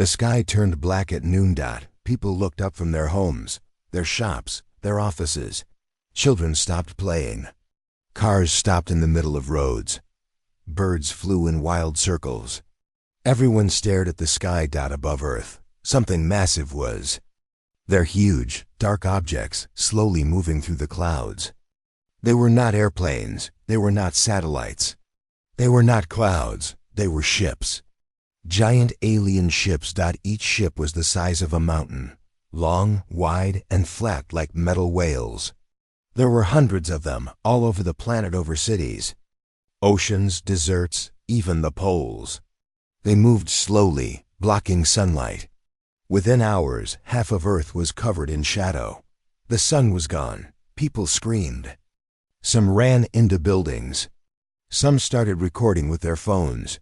The sky turned black at noon. People looked up from their homes, their shops, their offices. Children stopped playing. Cars stopped in the middle of roads. Birds flew in wild circles. Everyone stared at the sky. Above Earth, something massive was. They're huge, dark objects, slowly moving through the clouds. They were not airplanes. They were not satellites. They were not clouds. They were ships. Giant alien ships. Each ship was the size of a mountain, long, wide, and flat like metal whales. There were hundreds of them, all over the planet, over cities, oceans, deserts, even the poles. They moved slowly, blocking sunlight. Within hours, half of Earth was covered in shadow. The sun was gone. People screamed. Some ran into buildings. Some started recording with their phones.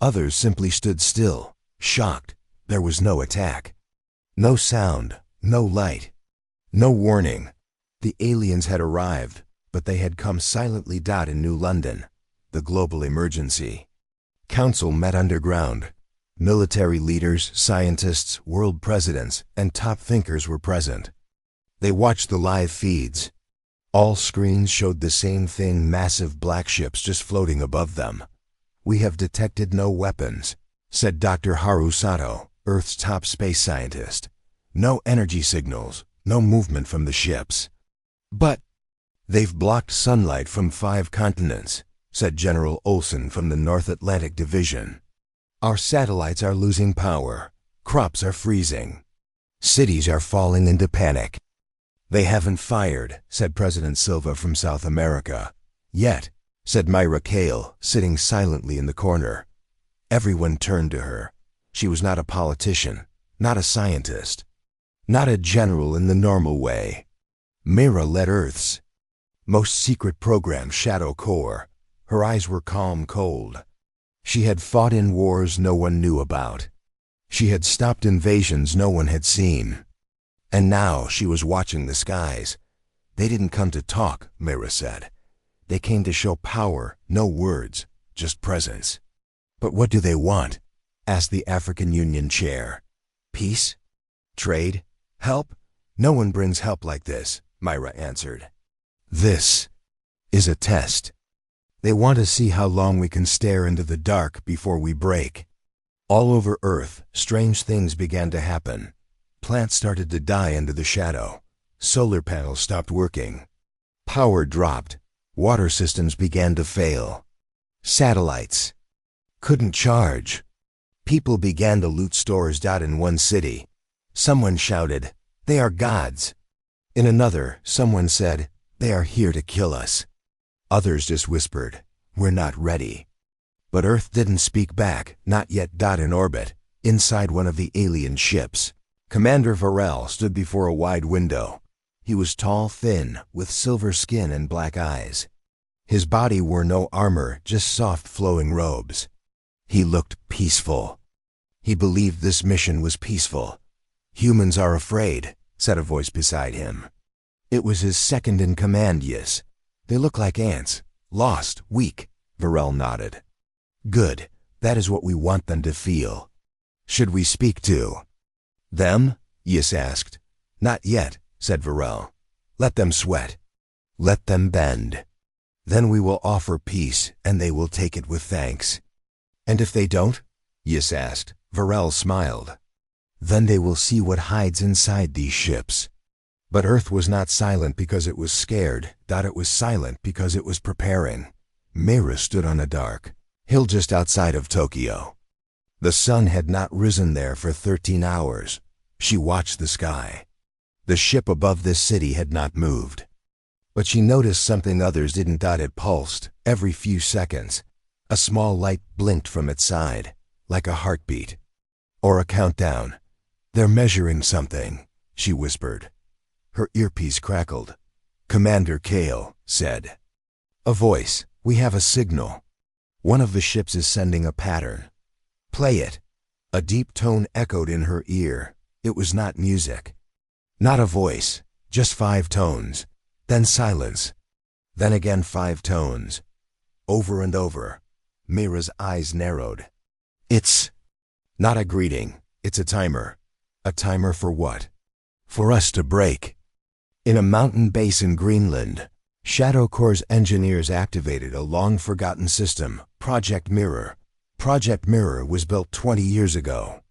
Others simply stood still, shocked. There was no attack. No sound, no light, no warning. The aliens had arrived, but they had come silently. In New London, the global emergency council met underground. Military leaders, scientists, world presidents, and top thinkers were present. They watched the live feeds. All screens showed the same thing: massive black ships just floating above them. "We have detected no weapons," said Dr. Haru Sato, Earth's top space scientist. "No energy signals, no movement from the ships." "But they've blocked sunlight from 5 continents," said General Olson from the North Atlantic Division. "Our satellites are losing power. Crops are freezing. Cities are falling into panic." "They haven't fired," said President Silva from South America. "Yet," said Myra Kale, sitting silently in the corner. Everyone turned to her. She was not a politician, not a scientist, not a general in the normal way. Myra led Earth's most secret program, Shadow Corps. Her eyes were calm, cold. She had fought in wars no one knew about. She had stopped invasions no one had seen. And now she was watching the skies. "They didn't come to talk," Myra said. "They came to show power, no words, just presence." "But what do they want?" asked the African Union chair. "Peace? Trade? Help? No one brings help like this," Myra answered. "This is a test. They want to see how long we can stare into the dark before we break." All over Earth, strange things began to happen. Plants started to die into the shadow. Solar panels stopped working. Power dropped. Water systems began to fail. Satellites couldn't charge. People began to loot stores. In one city, someone shouted, "They are gods." In another, someone said, "They are here to kill us." Others just whispered, "We're not ready." But Earth didn't speak back, not yet. In orbit, inside one of the alien ships, Commander Varel stood before a wide window. He was tall, thin, with silver skin and black eyes. His body wore no armor, just soft flowing robes. He looked peaceful. He believed this mission was peaceful. "Humans are afraid," said a voice beside him. It was his second in command. "Yes. They look like ants, lost, weak," Varel nodded. "Good. That is what we want them to feel." "Should we speak to them?" Yes asked. "Not yet," said Varel. "Let them sweat. Let them bend. Then we will offer peace, and they will take it with thanks." "And if they don't?" Yes asked. Varel smiled. "Then they will see what hides inside these ships." But Earth was not silent because it was scared. It was silent because it was preparing. Myra stood on a dark hill just outside of Tokyo. The sun had not risen there for 13 hours. She watched the sky. The ship above this city had not moved. But she noticed something others didn't. It pulsed every few seconds. A small light blinked from its side, like a heartbeat or a countdown. "They're measuring something," she whispered. Her earpiece crackled. Commander Kale said. A voice, "We have a signal. One of the ships is sending a pattern. Play it." A deep tone echoed in her ear. It was not music. Not a voice, just 5 tones. Then silence. Then again 5 tones. Over and over. Myra's eyes narrowed. "It's not a greeting," It's a timer. A timer for what? For us to break. In a mountain base in Greenland, Shadow Corps engineers activated a long-forgotten system, Project Mirror. Project Mirror was built 20 years ago.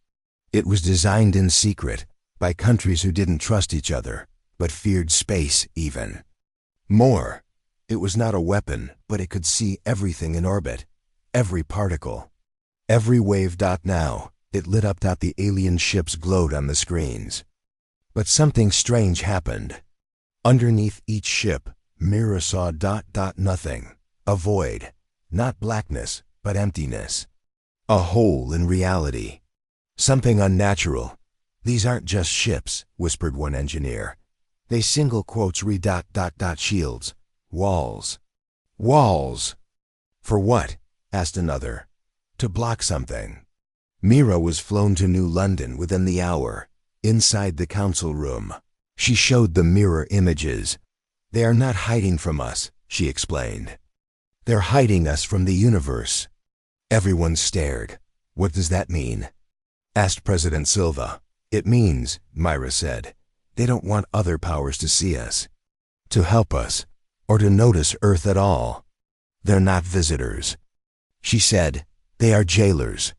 It was designed in secret by countries who didn't trust each other, but feared space even. More, it was not a weapon, but it could see everything in orbit, every particle, every wave. Now, it lit up. The alien ships glowed on the screens. But something strange happened. Underneath each ship, Mira saw nothing. A void. Not blackness, but emptiness. A hole in reality. Something unnatural. These aren't just ships, whispered one engineer. They single quotes read shields. Walls. Walls. For what? Asked another. To block something. Mira was flown to New London within the hour. Inside the council room, she showed the mirror images. They are not hiding from us, she explained. They're hiding us from the universe. Everyone stared. What does that mean? Asked President Silva. It means, Myra said, they don't want other powers to see us, to help us, or to notice Earth at all. They're not visitors. She said, they are jailers.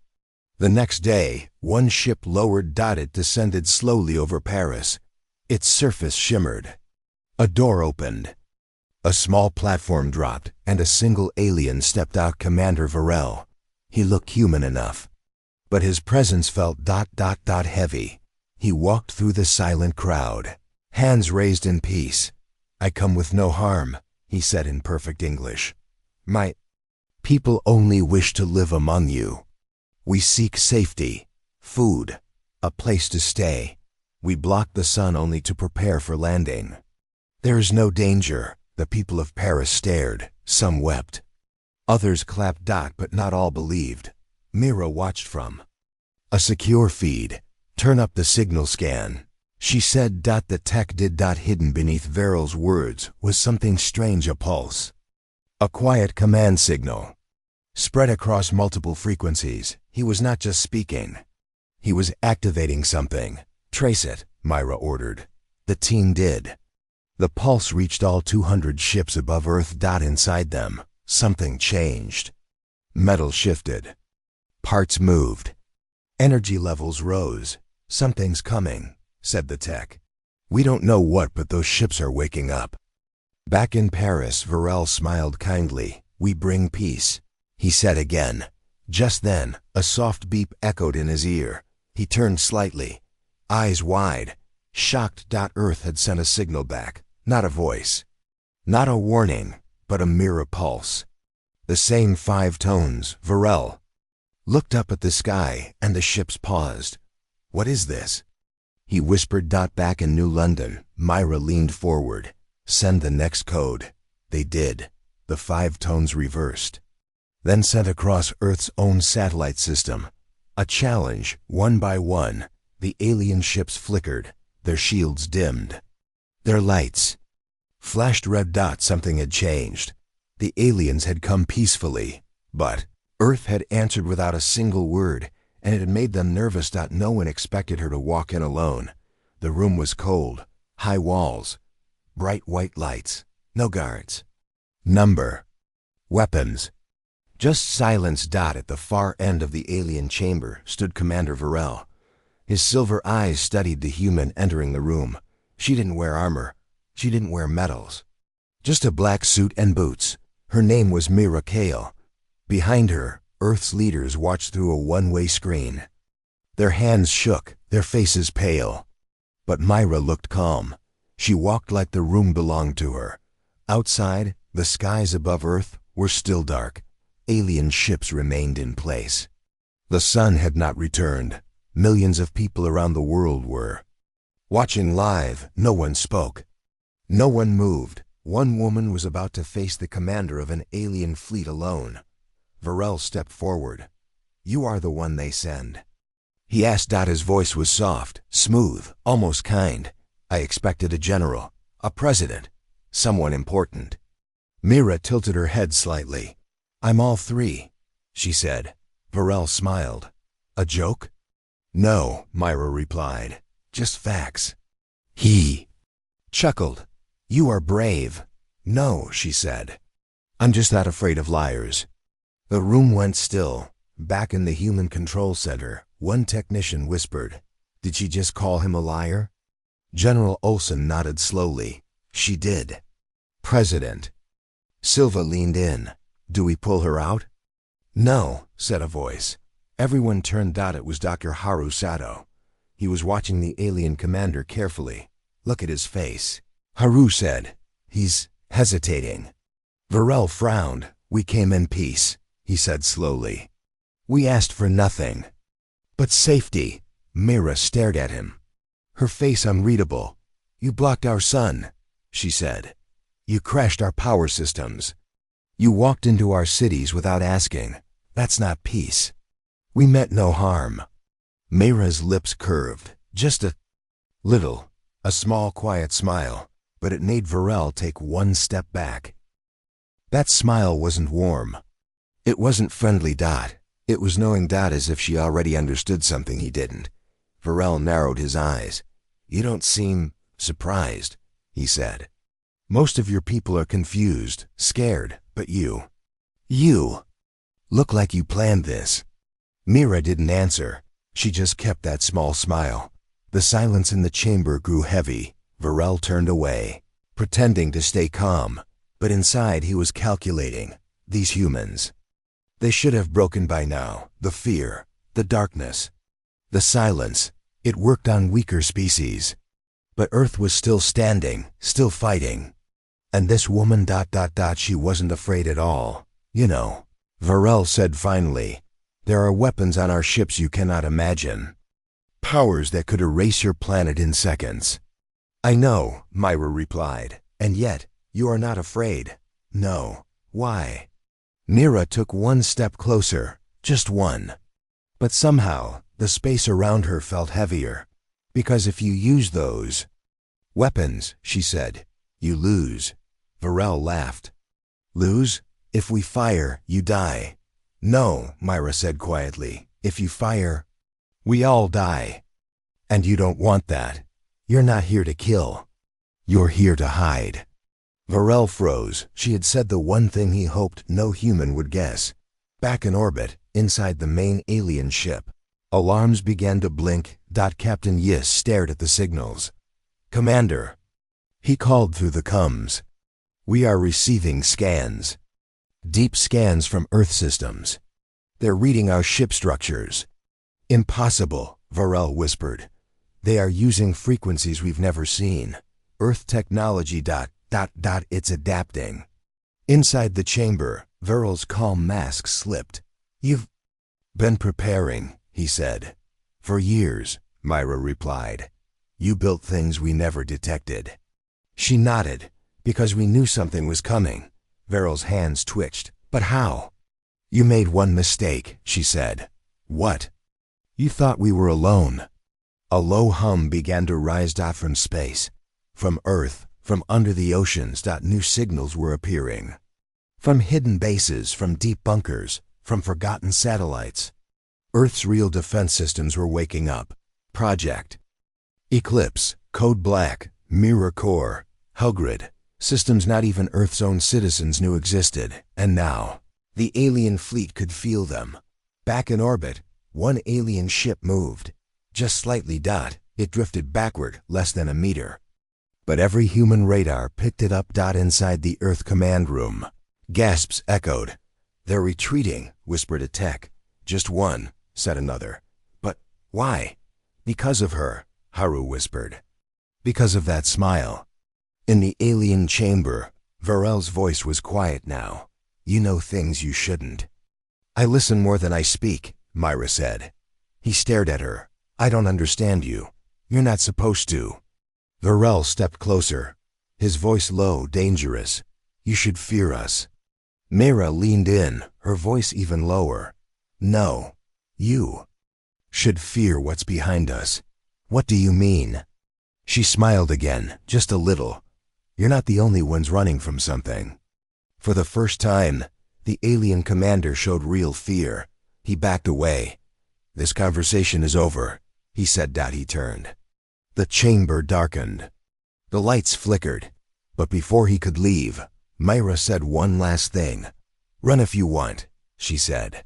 The next day, one ship lowered. It descended slowly over Paris. Its surface shimmered. A door opened. A small platform dropped, and a single alien stepped out. Commander Varel. He looked human enough, but his presence felt heavy. He walked through the silent crowd, hands raised in peace. I come with no harm, he said in perfect English. My people only wish to live among you. We seek safety, food, a place to stay. We block the sun only to prepare for landing. There is no danger. The people of Paris stared. Some wept. Others clapped. But not all believed. Mira watched from a secure feed. Turn up the signal scan. She said. The tech did. Hidden beneath Varel's words was something strange. A pulse. A quiet command signal. Spread across multiple frequencies. He was not just speaking. He was activating something. Trace it, Myra ordered. The team did. The pulse reached all 200 ships above Earth. Inside them, something changed. Metal shifted. Parts moved. Energy levels rose. Something's coming, said the tech. We don't know what, but those ships are waking up. Back in Paris, Varel smiled kindly. We bring peace, he said again. Just then, a soft beep echoed in his ear. He turned slightly, eyes wide, shocked. Earth had sent a signal back, not a voice, not a warning, but a mirror pulse. The same 5 tones. Varel looked up at the sky, and the ships paused. What is this? He whispered. Back in New London, Myra leaned forward. Send the next code. They did. The 5 tones reversed. Then sent across Earth's own satellite system. A challenge, one by one. The alien ships flickered, their shields dimmed. Their lights flashed red. Something had changed. The aliens had come peacefully, but Earth had answered without a single word, and it had made them nervous. No one expected her to walk in alone. The room was cold, high walls, bright white lights, no guards. Number, weapons. Just silence. At the far end of the alien chamber stood Commander Varel. His silver eyes studied the human entering the room. She didn't wear armor. She didn't wear medals. Just a black suit and boots. Her name was Mira Kale. Behind her, Earth's leaders watched through a one-way screen. Their hands shook, their faces pale. But Myra looked calm. She walked like the room belonged to her. Outside, the skies above Earth were still dark. Alien ships remained in place. The sun had not returned. Millions of people around the world were watching live. No one spoke. No one moved. One woman was about to face the commander of an alien fleet alone. Varel stepped forward. You are the one they send, he asked. His voice was soft, smooth, almost kind. I expected a general, a president, someone important. Mira tilted her head slightly. I'm all 3, she said. Varel smiled. A joke? No, Myra replied. Just facts. He chuckled. You are brave. No, she said. I'm just not afraid of liars. The room went still. Back in the human control center, one technician whispered, Did she just call him a liar? General Olson nodded slowly. She did. President. Silva leaned in. Do we pull her out? No, said a voice. Everyone turned. It was Dr. Haru Sato. He was watching the alien commander carefully. Look at his face. Haru said. He's hesitating. Varel frowned. We came in peace, he said slowly. We asked for nothing. But safety. Mira stared at him. Her face unreadable. You blocked our sun, she said. You crashed our power systems. You walked into our cities without asking. That's not peace. We meant no harm. Mira's lips curved, just a little, a small quiet smile, but it made Varel take one step back. That smile wasn't warm. It wasn't friendly. It was knowing. As if she already understood something he didn't. Varel narrowed his eyes. You don't seem surprised, he said. Most of your people are confused, scared, but you look like you planned this. Mira didn't answer. She just kept that small smile. The silence in the chamber grew heavy. Varel turned away, pretending to stay calm, but inside he was calculating. These humans. They should have broken by now. The fear, the darkness, the silence. It worked on weaker species. But Earth was still standing, still fighting. And this woman. She wasn't afraid at all. You know, Varel said finally, there are weapons on our ships you cannot imagine. Powers that could erase your planet in seconds. I know, Myra replied, and yet, you are not afraid. No. Why? Mira took one step closer, just one. But somehow, the space around her felt heavier. Because if you use those weapons, she said, you lose. Varel laughed. Lose? If we fire, you die. No, Myra said quietly. If you fire, we all die. And you don't want that. You're not here to kill. You're here to hide. Varel froze. She had said the one thing he hoped no human would guess. Back in orbit, inside the main alien ship, alarms began to blink. Captain Yis stared at the signals. Commander. He called through the comms. We are receiving scans. Deep scans from Earth systems. They're reading our ship structures. Impossible, Varel whispered. They are using frequencies we've never seen. Earth technology. It's adapting. Inside the chamber, Varel's calm mask slipped. You've been preparing, he said. For years, Myra replied. You built things we never detected. She nodded. Because we knew something was coming. Varel's hands twitched. But how? You made one mistake, she said. What? You thought we were alone. A low hum began to rise from space. From Earth, from under the oceans. New signals were appearing. From hidden bases, from deep bunkers, from forgotten satellites. Earth's real defense systems were waking up. Project Eclipse, Code Black, Mirror Core, Helgrid. Systems not even Earth's own citizens knew existed. And now, the alien fleet could feel them. Back in orbit, one alien ship moved. Just slightly. It drifted backward, less than a meter. But every human radar picked it up. Inside the Earth command room, gasps echoed. They're retreating, whispered a tech. Just one, said another. But why? Because of her, Haru whispered. Because of that smile. In the alien chamber, Varel's voice was quiet now. You know things you shouldn't. I listen more than I speak, Myra said. He stared at her. I don't understand you. You're not supposed to. Varel stepped closer, his voice low, dangerous. You should fear us. Mira leaned in, her voice even lower. No, you should fear what's behind us. What do you mean? She smiled again, just a little. You're not the only ones running from something. For the first time, the alien commander showed real fear. He backed away. This conversation is over, he said. He turned. The chamber darkened. The lights flickered. But before he could leave, Myra said one last thing. Run if you want, she said.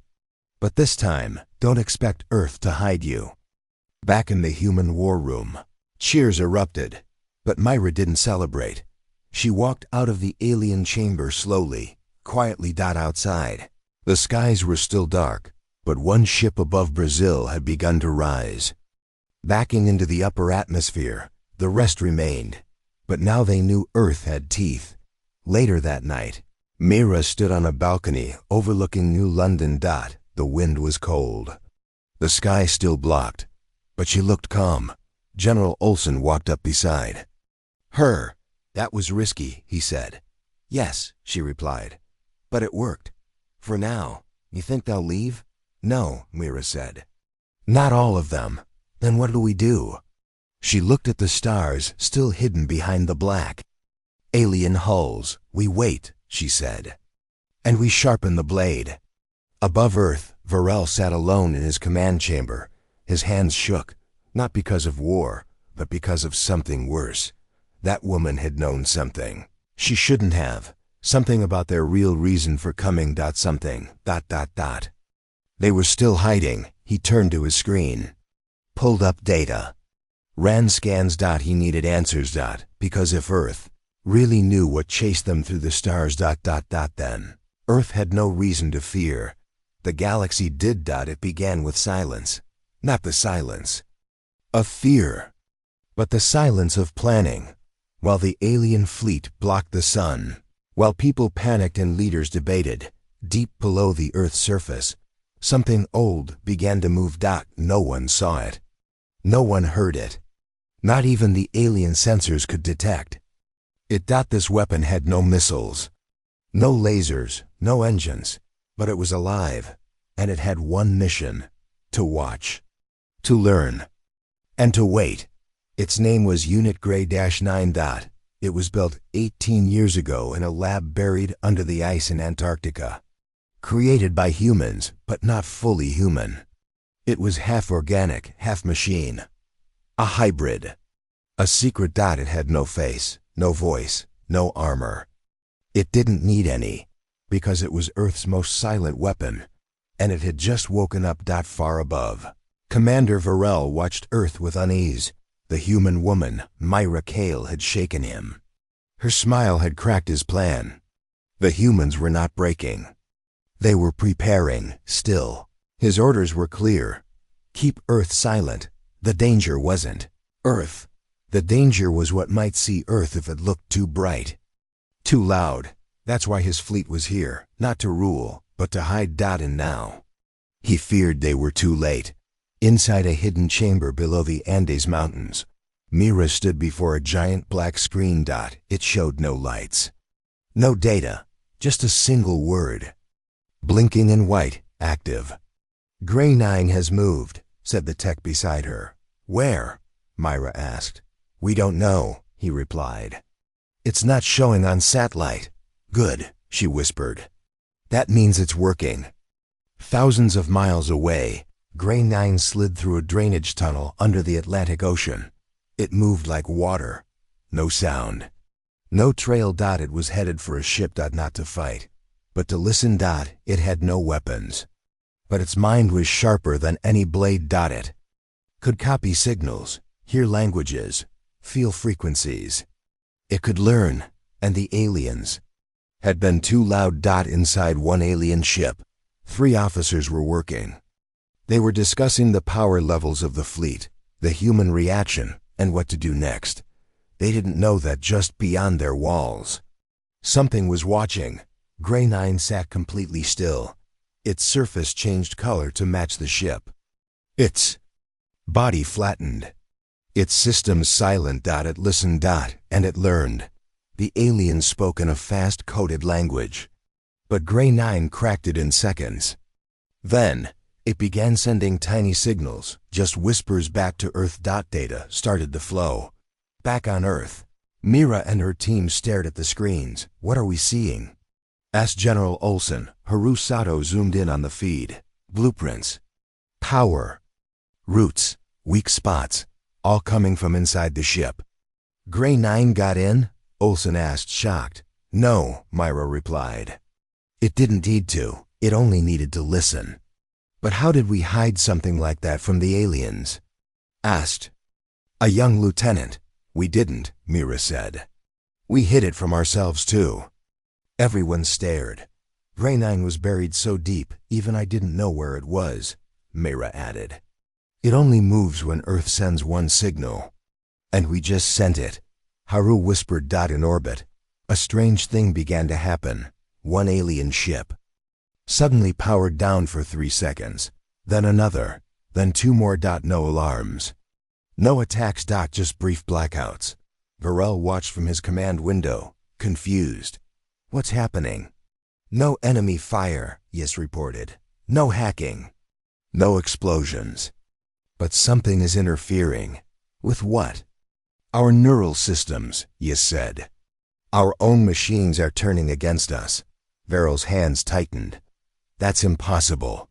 But this time, don't expect Earth to hide you. Back in the human war room, cheers erupted. But Myra didn't celebrate. She walked out of the alien chamber slowly, quietly. Outside, the skies were still dark, but one ship above Brazil had begun to rise. Backing into the upper atmosphere, the rest remained. But now they knew Earth had teeth. Later that night, Myra stood on a balcony overlooking New London. The wind was cold. The sky still blocked, but she looked calm. General Olsen walked up beside her. That was risky, he said. Yes, she replied. But it worked. For now. You think they'll leave? No, Myra said. Not all of them. Then what do we do? She looked at the stars, still hidden behind the black. Alien hulls. We wait, she said. And we sharpen the blade. Above Earth, Varel sat alone in his command chamber. His hands shook, not because of war, but because of something worse. That woman had known something. She shouldn't have. Something about their real reason for coming. Something. They were still hiding. He turned to his screen. Pulled up data. Ran scans. He needed answers. Because if Earth really knew what chased them through the stars. Then Earth had no reason to fear. The galaxy did. It began with silence. Not the silence of fear, but the silence of planning. While the alien fleet blocked the sun, while people panicked and leaders debated, deep below the Earth's surface, something old began to move. No one saw it. No one heard it. Not even the alien sensors could detect it. This weapon had no missiles, no lasers, no engines, but it was alive, and it had one mission: to watch, to learn, and to wait. Its name was Unit Grey-9. It was built 18 years ago in a lab buried under the ice in Antarctica. Created by humans, but not fully human. It was half organic, half machine. A hybrid. A secret. It had no face, no voice, no armor. It didn't need any, because it was Earth's most silent weapon, and it had just woken up. Far above, Commander Varel watched Earth with unease. The human woman, Myra Kale, had shaken him. Her smile had cracked his plan. The humans were not breaking. They were preparing, still. His orders were clear. Keep Earth silent. The danger wasn't Earth. The danger was what might see Earth if it looked too bright, too loud. That's why his fleet was here, not to rule, but to hide. And now, he feared they were too late. Inside a hidden chamber below the Andes Mountains, Myra stood before a giant black screen. It showed no lights, no data, just a single word. Blinking in white, active. Grey-9 has moved, said the tech beside her. Where? Myra asked. We don't know, he replied. It's not showing on satellite. Good, she whispered. That means it's working. Thousands of miles away, Grey-9 slid through a drainage tunnel under the Atlantic Ocean. It moved like water. No sound. No trail. It was headed for a ship. Not to fight, but to listen. It had no weapons. But its mind was sharper than any blade. It could copy signals, hear languages, feel frequencies. It could learn, and the aliens had been too loud. Inside one alien ship, 3 officers were working. They were discussing the power levels of the fleet, the human reaction, and what to do next. They didn't know that just beyond their walls, something was watching. Grey-9 sat completely still. Its surface changed color to match the ship. Its body flattened. Its systems silent. It listened. And it learned. The aliens spoke in a fast coded language, but Grey-9 cracked it in seconds. Then, it began sending tiny signals, just whispers back to Earth. Data started to flow. Back on Earth, Myra and her team stared at the screens. What are we seeing? Asked General Olsen. Haru Sato zoomed in on the feed. Blueprints. Power. Roots. Weak spots. All coming from inside the ship. Gray 9 got in? Olsen asked, shocked. No, Myra replied. It didn't need to. It only needed to listen. But how did we hide something like that from the aliens? Asked a young lieutenant. We didn't, Mira said. We hid it from ourselves too. Everyone stared. Gray 9 was buried so deep, even I didn't know where it was, Mira added. It only moves when Earth sends one signal. And we just sent it. Haru whispered. In orbit, a strange thing began to happen. One alien ship suddenly powered down for 3 seconds, then another, then 2 more. No alarms. No attacks. Just brief blackouts. Varel watched from his command window, confused. What's happening? No enemy fire, Yis reported. No hacking. No explosions. But something is interfering. With what? Our neural systems, Yis said. Our own machines are turning against us. Varel's hands tightened. That's impossible.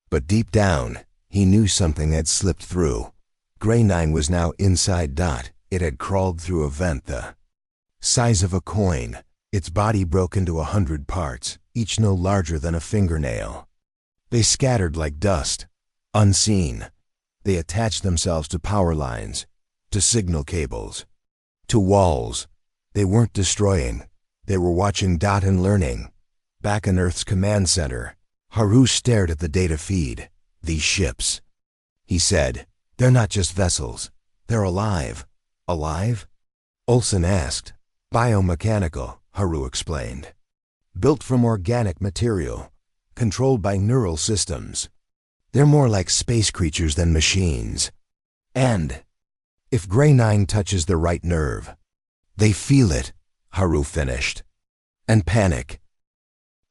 But deep down, he knew something had slipped through. Gray 9 was now inside. It had crawled through a vent the size of a coin. Its body broke into 100 parts, each no larger than a fingernail. They scattered like dust, unseen. They attached themselves to power lines, to signal cables, to walls. They weren't destroying. They were watching. And learning. Back in Earth's command center, Haru stared at the data feed. These ships, he said, they're not just vessels. They're alive. Alive? Olsen asked. Biomechanical, Haru explained. Built from organic material, controlled by neural systems. They're more like space creatures than machines. And if Gray 9 touches the right nerve, they feel it, Haru finished. And panic.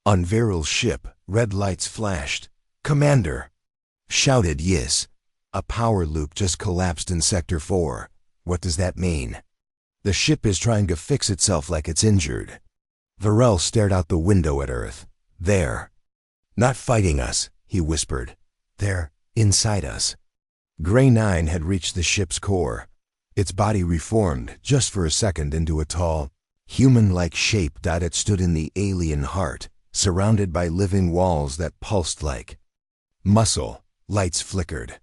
On Viral's ship, red lights flashed. Commander! Shouted Yis. A power loop just collapsed in Sector 4. What does that mean? The ship is trying to fix itself like it's injured. Varel stared out the window at Earth. There. Not fighting us, he whispered. They're inside us. Gray 9 had reached the ship's core. Its body reformed just for a second into a tall, human-like shape. It stood in the alien heart, surrounded by living walls that pulsed like muscle. Lights flickered.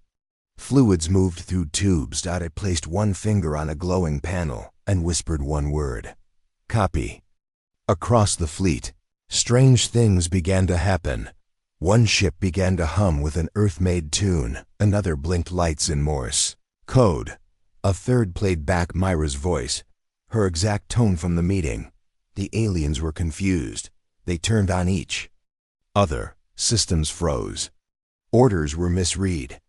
Fluids moved through tubes. It placed one finger on a glowing panel and whispered one word. Copy. Across the fleet, strange things began to happen. One ship began to hum with an Earth-made tune. Another blinked lights in Morse code. A third played back Myra's voice, her exact tone from the meeting. The aliens were confused. They turned on each other. Systems froze. Orders were misread.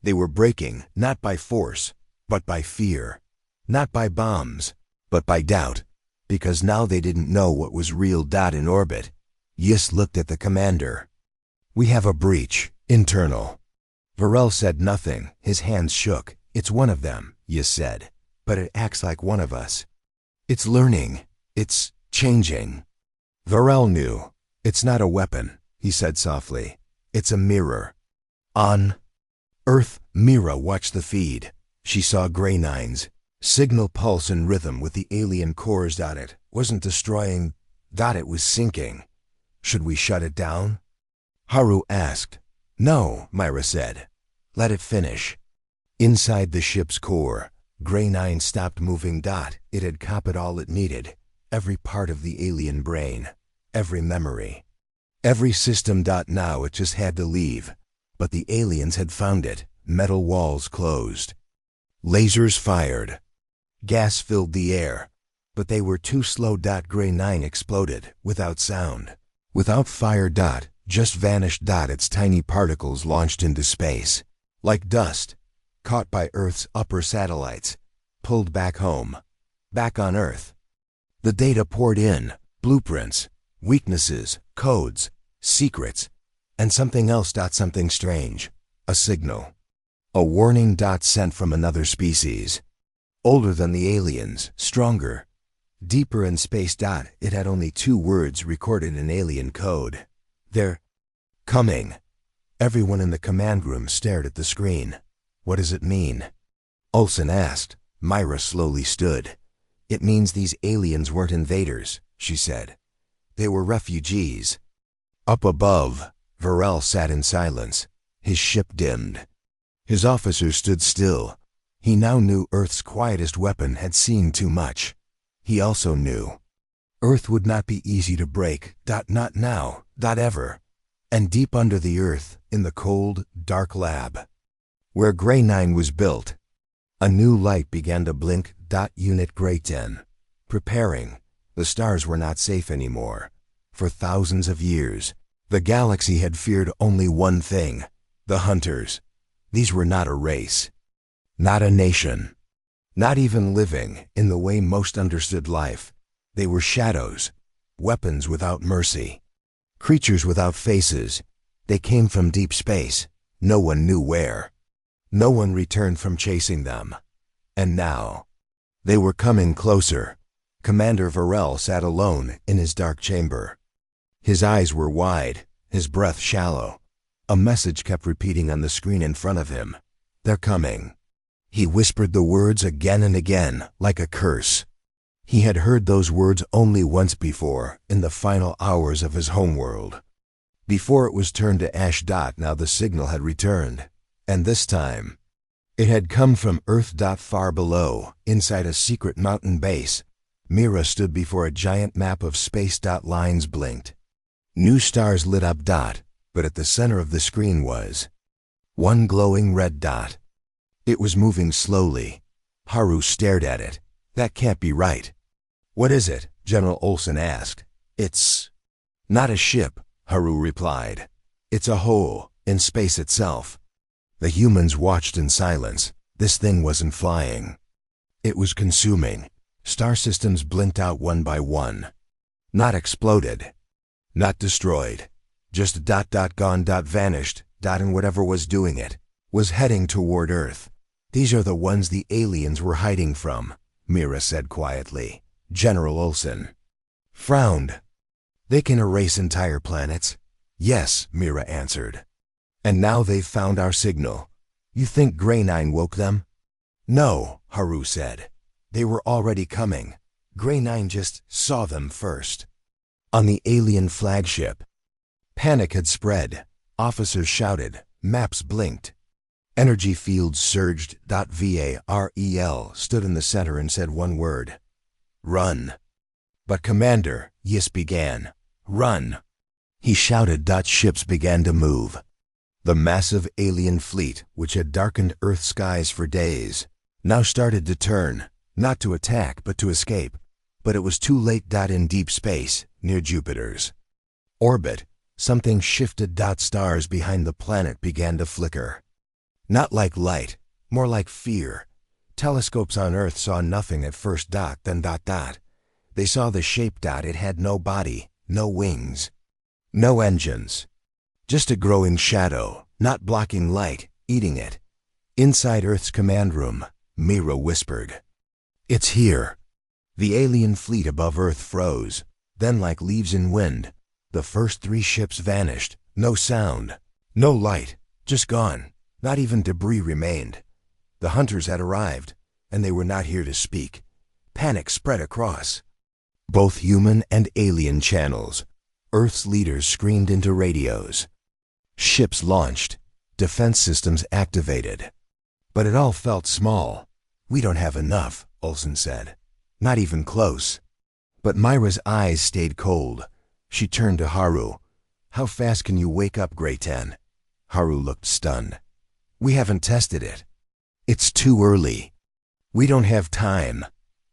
They were breaking, not by force, but by fear. Not by bombs, but by doubt. Because now they didn't know what was real. In orbit, Yis looked at the commander. We have a breach, internal. Varel said nothing. His hands shook. It's one of them, Yis said. But it acts like one of us. It's learning. It's changing. Varel knew. It's not a weapon, he said softly. It's a mirror. On Earth, Mira watched the feed. She saw Gray 9's signal pulse in rhythm with the alien cores. It wasn't destroying. It was sinking. Should we shut it down? Haru asked. No, Myra said. Let it finish. Inside the ship's core, Gray 9 stopped moving. It had copied all it needed. Every part of the alien brain. Every memory. Every system. Now it just had to leave. But the aliens had found it. Metal walls closed. Lasers fired. Gas filled the air. But they were too slow. Gray 9 exploded, without sound. Without fire. Just vanished. Its tiny particles launched into space. Like dust. Caught by Earth's upper satellites. Pulled back home. Back on Earth. The data poured in. Blueprints. Weaknesses. Codes. Secrets. And something else. Something strange. A signal. A warning. Sent from another species. Older than the aliens. Stronger. Deeper in space. It had only 2 words recorded in alien code. They're coming. Everyone in the command room stared at the screen. What does it mean? Olsen asked. Myra slowly stood. It means these aliens weren't invaders, she said. They were refugees. Up above, Varel sat in silence. His ship dimmed. His officers stood still. He now knew Earth's quietest weapon had seen too much. He also knew Earth would not be easy to break, not now, not ever. And deep under the Earth, in the cold, dark lab, where Grey 9 was built, a new light began to blink. Unit Grey 10. Preparing. The stars were not safe anymore. For thousands of years, the galaxy had feared only one thing: the hunters. These were not a race, not a nation, not even living in the way most understood life. They were shadows, weapons without mercy, creatures without faces. They came from deep space. No one knew where. No one returned from chasing them. And now, they were coming closer. Commander Varel sat alone in his dark chamber. His eyes were wide, his breath shallow. A message kept repeating on the screen in front of him. They're coming. He whispered the words again and again, like a curse. He had heard those words only once before, in the final hours of his homeworld. Before it was turned to ash. Now the signal had returned. And this time, it had come from Earth. Far below, inside a secret mountain base, Mira stood before a giant map of space. Lines blinked. New stars lit up. But at the center of the screen was one glowing red dot. It was moving slowly. Haru stared at it. That can't be right. What is it? General Olsen asked. It's not a ship, Haru replied. It's a hole in space itself. The humans watched in silence. This thing wasn't flying. It was consuming. Star systems blinked out one by one. Not exploded. Not destroyed. Just gone. Vanished. And whatever was doing it was heading toward Earth. These are the ones the aliens were hiding from, Mira said quietly. General Olsen frowned. They can erase entire planets. Yes, Mira answered. And now they've found our signal. You think Grey 9 woke them? No, Haru said. They were already coming. Grey 9 just saw them first. On the alien flagship, panic had spread. Officers shouted. Maps blinked. Energy fields surged. Varel stood in the center and said one word. Run. But Commander, Yis began. Run. He shouted. Ships began to move. The massive alien fleet, which had darkened Earth's skies for days, now started to turn, not to attack but to escape. But it was too late. In deep space, near Jupiter's orbit, something shifted. Stars behind the planet began to flicker. Not like light, more like fear. Telescopes on Earth saw nothing at first. Then. They saw the shape. It had no body, no wings, no engines. Just a growing shadow, not blocking light, eating it. Inside Earth's command room, Mira whispered. It's here. The alien fleet above Earth froze. Then, like leaves in wind, the first 3 ships vanished. No sound, no light, just gone. Not even debris remained. The hunters had arrived, and they were not here to speak. Panic spread across both human and alien channels. Earth's leaders screamed into radios. Ships launched. Defense systems activated. But it all felt small. We don't have enough, Olsen said. Not even close. But Myra's eyes stayed cold. She turned to Haru. How fast can you wake up, Grey 10? Haru looked stunned. We haven't tested it. It's too early. We don't have time,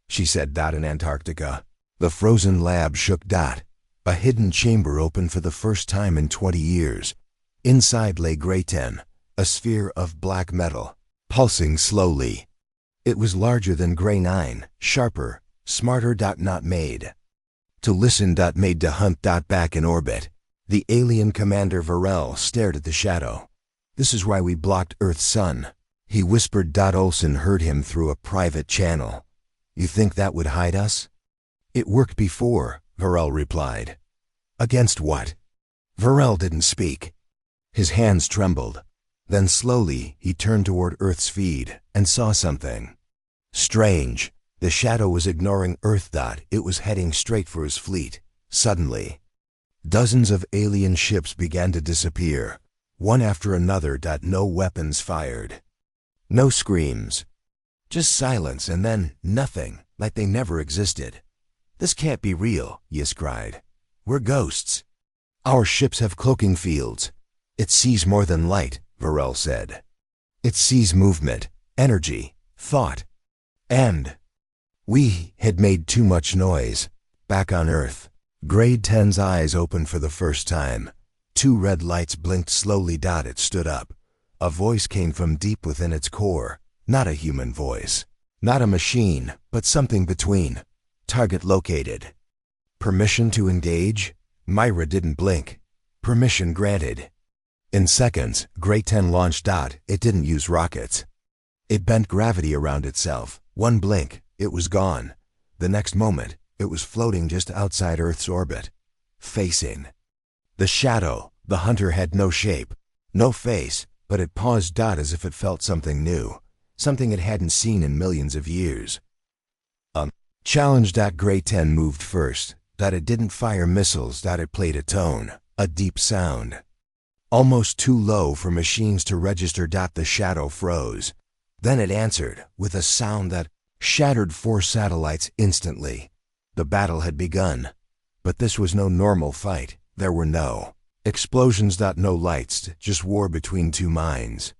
she said. In Antarctica, the frozen lab shook. A hidden chamber opened for the first time in 20 years. Inside lay Grey 10, a sphere of black metal, pulsing slowly. It was larger than Grey 9, sharper, smarter. Not made to listen. Made to hunt. Back in orbit, the alien commander Varel stared at the shadow. This is why we blocked Earth's sun, he whispered. Olsen heard him through a private channel. You think that would hide us? It worked before, Varel replied. Against what? Varel didn't speak. His hands trembled. Then slowly he turned toward Earth's feed and saw something strange. The shadow was ignoring Earth. It was heading straight for his fleet. Suddenly, dozens of alien ships began to disappear, one after another. No weapons fired. No screams. Just silence and then nothing, like they never existed. "This can't be real," Yis cried. "We're ghosts. Our ships have cloaking fields." "It sees more than light," Varel said. "It sees movement, energy, thought. And we had made too much noise." Back on Earth, Grade 10's eyes opened for the first time. Two red lights blinked slowly. It stood up. A voice came from deep within its core. Not a human voice. Not a machine, but something between. "Target located." "Permission to engage?" Myra didn't blink. "Permission granted." In seconds, Grade 10 launched. It didn't use rockets. It bent gravity around itself. One blink, it was gone. The next moment, it was floating just outside Earth's orbit. Facing the shadow, the hunter had no shape, no face, but it paused. As if it felt something new, something it hadn't seen in millions of years. Challenge. Grade 10 moved first. It didn't fire missiles. It played a tone, a deep sound. Almost too low for machines to register. The shadow froze. Then it answered, with a sound that shattered 4 satellites instantly. The battle had begun. But this was no normal fight. There were no explosions. No lights, just war between two minds,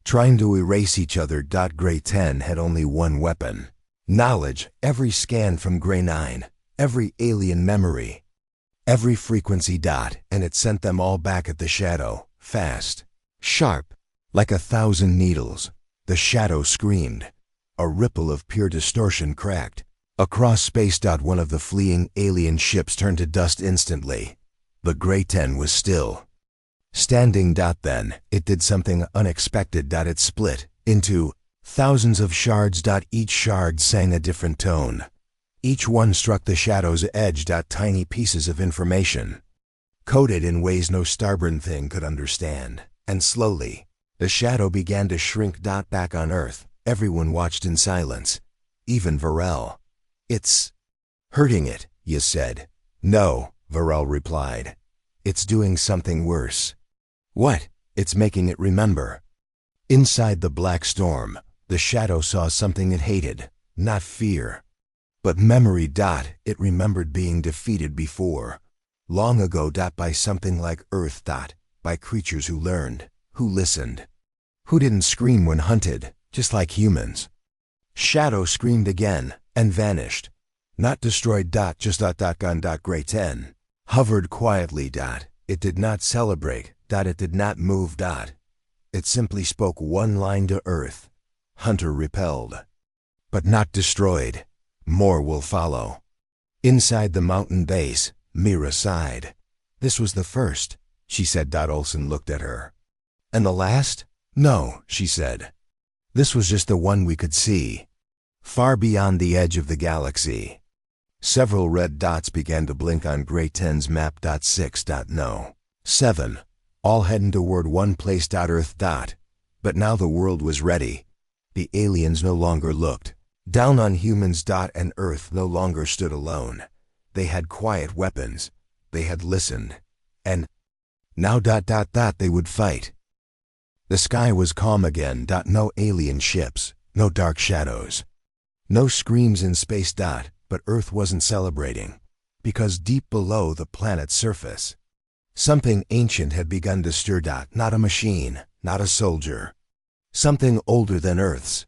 trying to erase each other. Grade 10 had only one weapon. Knowledge. Every scan from Grey 9. Every alien memory. Every frequency. And it sent them all back at the shadow, fast, sharp, like 1,000 needles. The shadow screamed. A ripple of pure distortion cracked across space. One of the fleeing alien ships turned to dust instantly. The Grey 10 was still standing. Then it did something unexpected. It split into thousands of shards. Each shard sang a different tone. Each one struck the shadow's edge. Tiny pieces of information, coded in ways no starborn thing could understand. And slowly, the shadow began to shrink. Back on Earth, everyone watched in silence, even Varel. "It's hurting it," Yis said. "No," Varel replied. "It's doing something worse." "What?" "It's making it remember." Inside the black storm, the shadow saw something it hated, not fear, but memory. It remembered being defeated before, long ago. By something like Earth. By creatures who learned, who listened, who didn't scream when hunted, just like humans. Shadow screamed again and vanished. Not destroyed. Just gone. Grade 10 hovered quietly. It did not celebrate. It did not move. It simply spoke one line to Earth. "Hunter repelled, but not destroyed. More will follow." Inside the mountain base, Mira sighed. "This was the first," she said. Olsen looked at her. "And the last?" "No," she said. "This was just the one we could see, far beyond the edge of the galaxy." Several red dots began to blink on Grade 10's map. 6. No. 7. All heading toward one place. Earth. But now the world was ready. The aliens no longer looked down on humans. And Earth no longer stood alone. They had quiet weapons. They had listened. And now. They would fight. The sky was calm again. No alien ships. No dark shadows. No screams in space. But Earth wasn't celebrating, because deep below the planet's surface, something ancient had begun to stir. Not a machine, not a soldier. Something older than Earth's.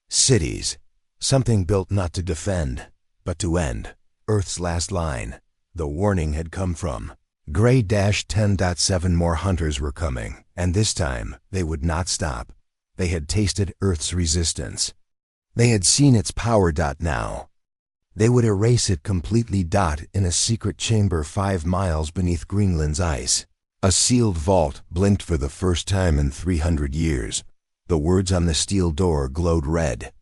Cities. Something built not to defend, but to end. Earth's last line. The warning had come from Grade 10.7. More hunters were coming, and this time they would not stop. They had tasted Earth's resistance. They had seen its power. Now they would erase it completely. In a secret chamber 5 miles beneath Greenland's ice, a sealed vault blinked for the first time in 300 years. The words on the steel door glowed red.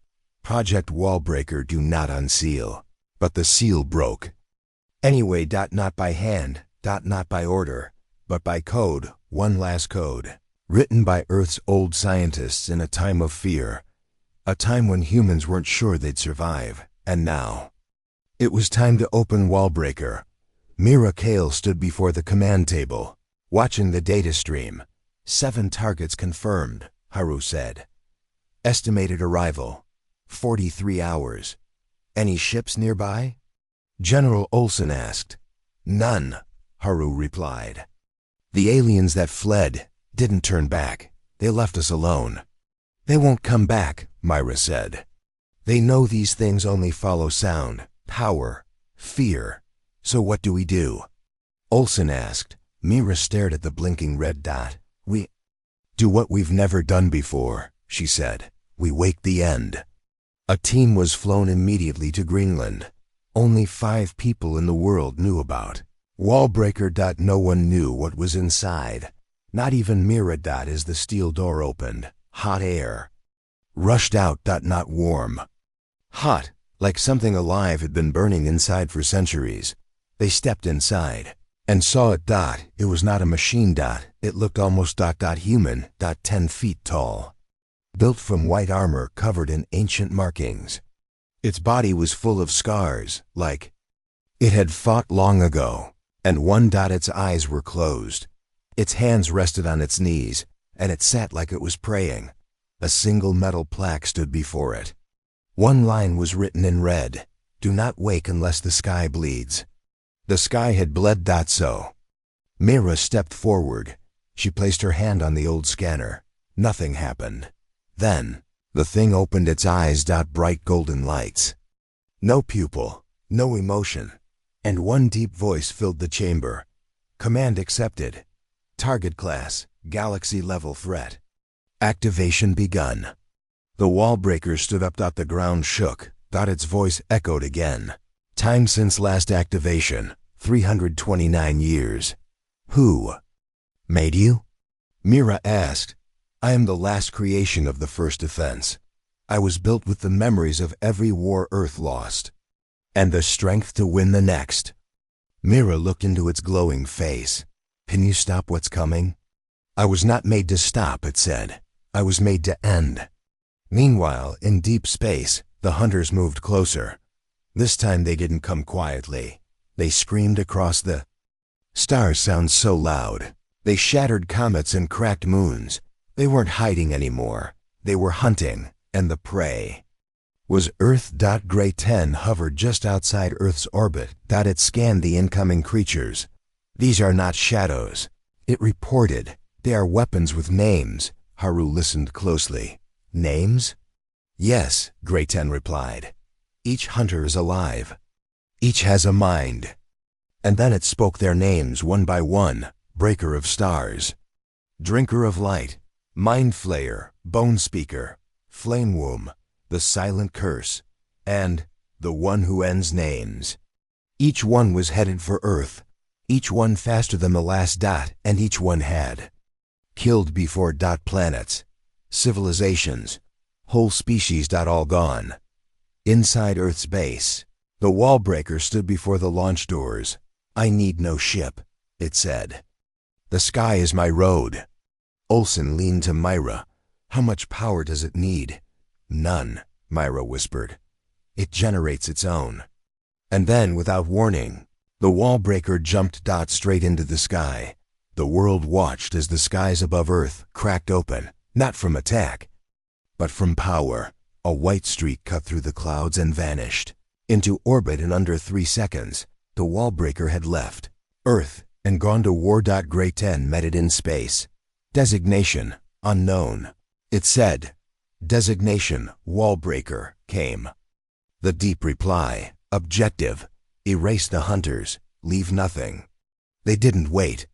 "Project Wallbreaker, do not unseal." But the seal broke. Anyway. Not by hand. Not by order, but by code. one last code, written by Earth's old scientists in a time of fear, a time when humans weren't sure they'd survive, and now. It was time to open Wallbreaker. Mira Kale stood before the command table, watching the data stream. 7 targets confirmed, Haru said. Estimated arrival, 43 hours. Any ships nearby? General Olsen asked. None, Haru replied. The aliens that fled didn't turn back. They left us alone. They won't come back, Myra said. They know these things only follow sound, power, fear. So what do we do? Olsen asked. Mira stared at the blinking red dot. We do what we've never done before, she said. We wake the end. A team was flown immediately to Greenland. Only 5 people in the world knew about Wallbreaker. No one knew what was inside. Not even Mira. As the steel door opened, hot air rushed out. Not warm. Hot, like something alive had been burning inside for centuries. They stepped inside and saw it. It was not a machine. It looked almost human. 10 feet tall. Built from white armor covered in ancient markings. Its body was full of scars, like it had fought long ago, and its eyes were closed. Its hands rested on its knees, and it sat like it was praying. A single metal plaque stood before it. One line was written in red, "Do not wake unless the sky bleeds." The sky had bled. So. Mira stepped forward. She placed her hand on the old scanner. Nothing happened. Then, the thing opened its eyes. Bright golden lights. No pupil, no emotion, and one deep voice filled the chamber. Command accepted. Target class, galaxy level threat. Activation begun. The Wallbreaker stood up. The ground shook. Its voice echoed again. Time since last activation, 329 years. Who made you? Mira asked. I am the last creation of the first defense. I was built with the memories of every war Earth lost, and the strength to win the next. Mira looked into its glowing face. Can you stop what's coming? I was not made to stop, it said. I was made to end. Meanwhile, in deep space, the hunters moved closer. This time they didn't come quietly. They screamed across the stars. Sounds so loud. They shattered comets and cracked moons. They weren't hiding anymore. They were hunting, and the prey was Earth. Gray 10 hovered just outside Earth's orbit. It scanned the incoming creatures. These are not shadows, it reported. They are weapons with names. Haru listened closely. Names? Yes, Gray 10 replied. Each hunter is alive. Each has a mind. And then it spoke their names one by one. Breaker of stars, Drinker of light, Mind flayer, Bone speaker, Flame womb, the silent curse, and the one who ends names. Each one was headed for Earth. Each one faster than the last. And each one had killed before. Planets, civilizations, whole species. All gone. Inside Earth's base, the Wallbreaker stood before the launch doors. I need no ship, it said. The sky is my road. Olsen leaned to Myra. How much power does it need? None, Myra whispered. It generates its own. And then, without warning, the Wallbreaker jumped. Straight into the sky. The world watched as the skies above Earth cracked open, not from attack, but from power. A white streak cut through the clouds and vanished. Into orbit in under 3 seconds, the Wallbreaker had left Earth and gone to war. Gray 10 met it in space. Designation, unknown. It said, Designation, Wallbreaker, came. The deep reply, objective, erase the hunters, leave nothing. They didn't wait.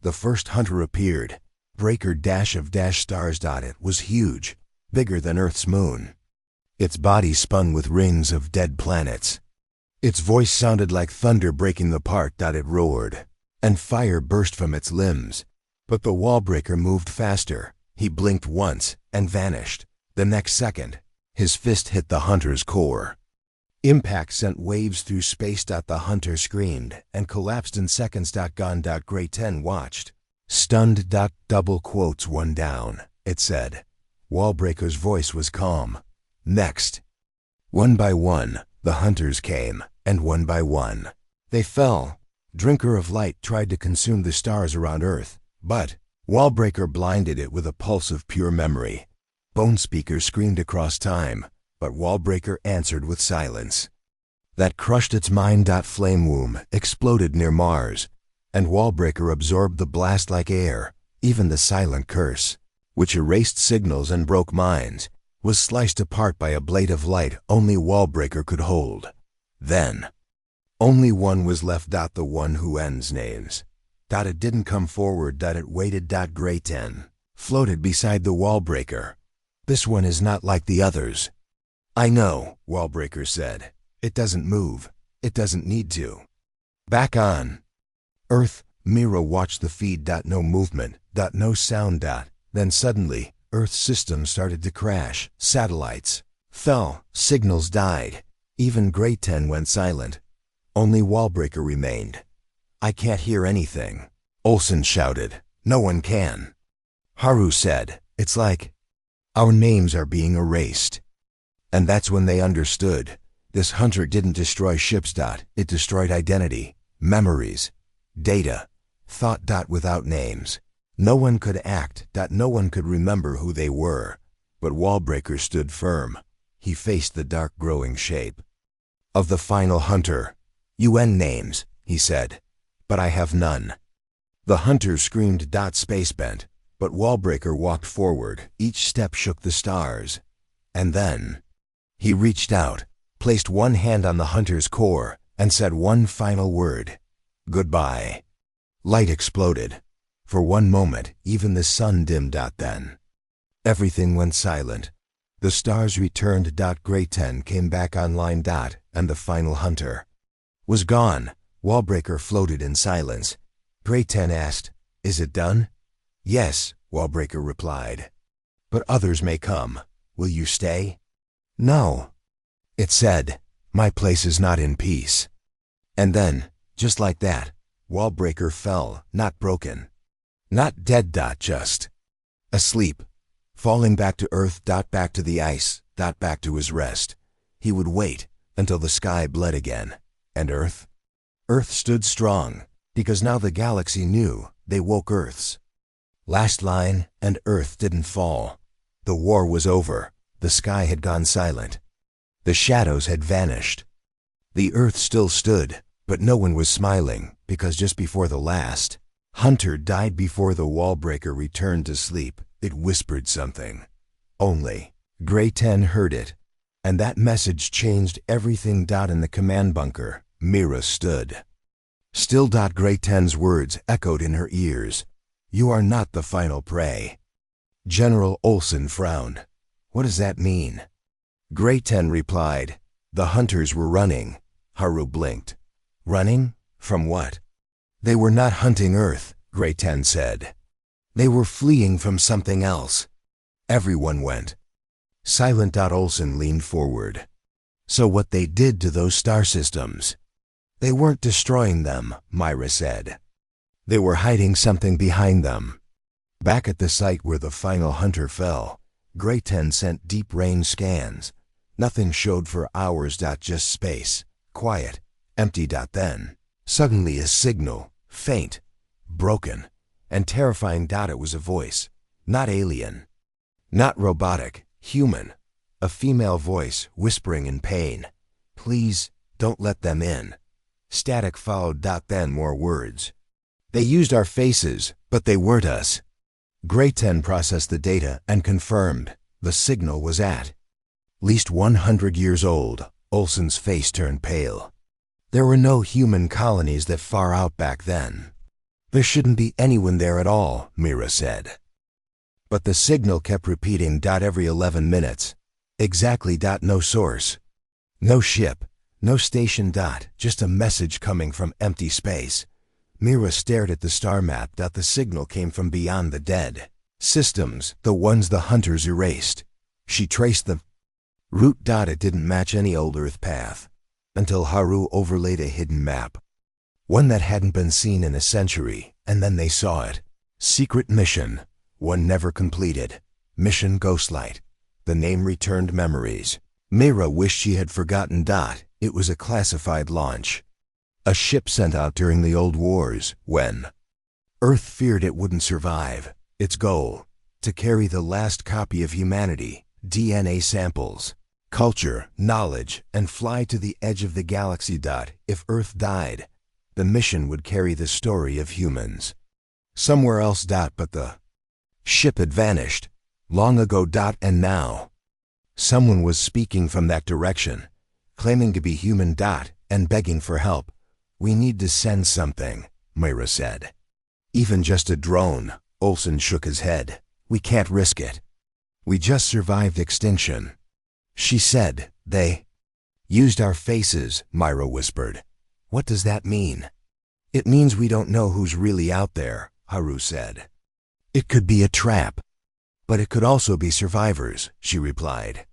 The first hunter appeared. Breaker of stars. It was huge, bigger than Earth's moon. Its body spun with rings of dead planets. Its voice sounded like thunder breaking the park. It roared, and fire burst from its limbs. But the Wallbreaker moved faster. He blinked once and vanished. The next second, his fist hit the hunter's core. Impact sent waves through space. The hunter screamed and collapsed in seconds. Gone. Gray 10 watched. Stunned. Double quotes one down, it said. Wallbreaker's voice was calm. Next. One by one, the hunters came, and one by one, they fell. Drinker of Light tried to consume the stars around Earth, but Wallbreaker blinded it with a pulse of pure memory. Bone Speaker screamed across time, but Wallbreaker answered with silence. That crushed its mind. Flame Womb exploded near Mars, and Wallbreaker absorbed the blast like air. Even the silent curse, which erased signals and broke minds, was sliced apart by a blade of light only Wallbreaker could hold. Then, only one was left. The one who ends names. It didn't come forward. It waited. Gray 10 floated beside the Wallbreaker. This one is not like the others. I know, Wallbreaker said. It doesn't move. It doesn't need to. Back on Earth. Mira watched the feed. No movement. No sound. Then suddenly, Earth's systems started to crash. Satellites fell. Signals died. Even Gray 10 went silent. Only Wallbreaker remained. I can't hear anything, Olsen shouted. No one can. Haru said, it's like our names are being erased. And that's when they understood. This hunter didn't destroy ships. It destroyed identity, memories, data, thought. Without names, no one could act. No one could remember who they were. But Wallbreaker stood firm. He faced the dark growing shape of the final hunter. UN names, he said, but I have none. The hunter screamed. Space bent, but Wallbreaker walked forward. Each step shook the stars. And then he reached out, placed one hand on the hunter's core, and said one final word. Goodbye. Light exploded. For one moment, even the sun dimmed. Then everything went silent. The stars returned. Gray 10 came back online. And the final hunter was gone. Wallbreaker floated in silence. Gray 10 asked, is it done? Yes, Wallbreaker replied. But others may come. Will you stay? No. It said, my place is not in peace. And then, just like that, Wallbreaker fell, not broken. Not dead. Just asleep. Falling back to Earth. Back to the ice. Back to his rest. He would wait until the sky bled again. And Earth? Earth stood strong, because now the galaxy knew they woke Earth's last line, and Earth didn't fall. The war was over. The sky had gone silent. The shadows had vanished. The Earth still stood, but no one was smiling, because just before the last hunter died, before the Wallbreaker returned to sleep, it whispered something. Only Gray 10 heard it. And that message changed everything. In the command bunker, Mira stood still. Gray 10's words echoed in her ears. You are not the final prey. General Olsen frowned. What does that mean? Gray 10 replied, the hunters were running. Haru blinked. Running? From what? They were not hunting Earth, Gray 10 said. They were fleeing from something else. Everyone went silent. Olsen leaned forward. So what they did to those star systems? They weren't destroying them, Myra said. They were hiding something behind them. Back at the site where the final hunter fell, Gray 10 sent deep range scans. Nothing showed for hours. Just space, quiet, empty. Then, suddenly a signal, faint, broken, and terrifying. It was a voice, not alien, not robotic, human. A female voice whispering in pain. Please, don't let them in. Static followed. Then more words. They used our faces, but they weren't us. Gray 10 processed the data and confirmed the signal was at least 100 years old. Olsen's face turned pale. There were no human colonies that far out back then. There shouldn't be anyone there at all, Mira said. But the signal kept repeating. Every 11 minutes. Exactly. No source. No ship. No station. Just a message coming from empty space. Mira stared at the star map. The signal came from beyond the dead systems, the ones the hunters erased. She traced the route. It didn't match any old Earth path, until Haru overlaid a hidden map. One that hadn't been seen in a century, and then they saw it. Secret mission. One never completed. Mission Ghostlight. The name returned memories. Mira wished she had forgotten. It was a classified launch. A ship sent out during the old wars, when Earth feared it wouldn't survive. Its goal: to carry the last copy of humanity, DNA samples, culture, knowledge, and fly to the edge of the galaxy. If Earth died, the mission would carry the story of humans somewhere else. But the ship had vanished long ago. And now someone was speaking from that direction, claiming to be human. And begging for help. We need to send something, Mira said. Even just a drone. Olsen shook his head. We can't risk it. We just survived extinction. She said, they used our faces, Mira whispered. What does that mean? It means we don't know who's really out there, Haru said. It could be a trap. But it could also be survivors, she replied.